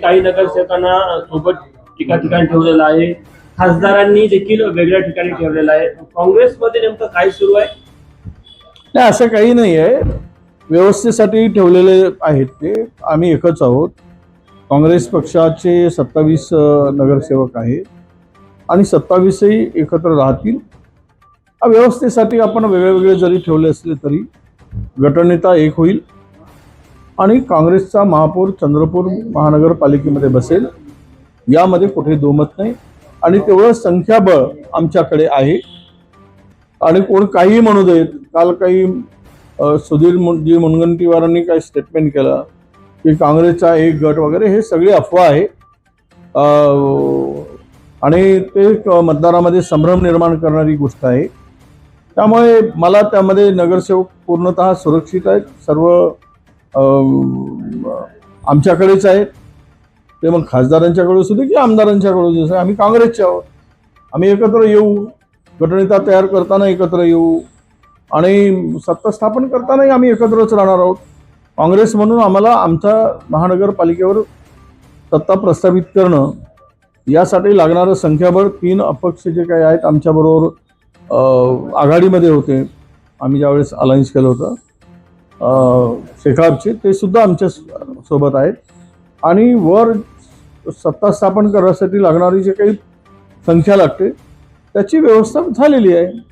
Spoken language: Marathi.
काही नगरसेवकांना सोबत एका ठिकाणी ठेवलेलं आहे, खासदारांनी देखील वेगळ्या ठिकाणी ठेवलेलं आहे. काँग्रेसमध्ये नेमकं काय सुरू आहे? नाही, असं काही नाही आहे. व्यवस्थेसाठी ठेवलेले आहेत ते. आम्ही एकच आहोत. काँग्रेस पक्षाचे 27 नगरसेवक आहेत आणि 27ही एकत्र राहतील. व्यवस्थेसाठी आपण वेगळे जरी ठेवले असले तरी गटनेता एक होईल आणि काँग्रेसचा महापौर चंद्रपूर महानगरपालिकेमध्ये बसेल, यामध्ये कुठे दोमत नाही. आणि तेवढं संख्याबळ आमच्याकडे आहे. आणि कोण काही म्हणू देत. काल काही सुधीर मुनगंटीवारांनी काही स्टेटमेंट केलं की काँग्रेसचा एक गट वगैरे, हे सगळी अफवा आहे. आणि ते मतदारामध्ये संभ्रम निर्माण करणारी गोष्ट आहे. त्यामुळे मला त्यामध्ये नगरसेवक पूर्णतः सुरक्षित आहेत. सर्व आमच्याकडेच आहेत. ते मग खासदारांच्याकडे असू दे की आमदारांच्याकडे असू दे, आम्ही काँग्रेसचे आहोत. आम्ही एकत्र येऊ, गटनेता तयार करताना एकत्र येऊ आणि सत्ता स्थापन करतानाही आम्ही एकत्रच राहणार आहोत. काँग्रेस म्हणून आम्हाला आमच्या महानगरपालिकेवर सत्ता प्रस्थापित करणं, यासाठी लागणारं संख्याबळ 3 अपक्ष जे काही आहेत आमच्याबरोबर आघाडीमध्ये होते, आम्ही ज्यावेळेस अलायन्स केलं होतं शेकापचे, ते सुद्धा आमच्या सोबत आहेत. आणि वर सत्ता स्थापन करण्यासाठी लागणारी जे काही संख्या लागते त्याची व्यवस्था झालेली आहे.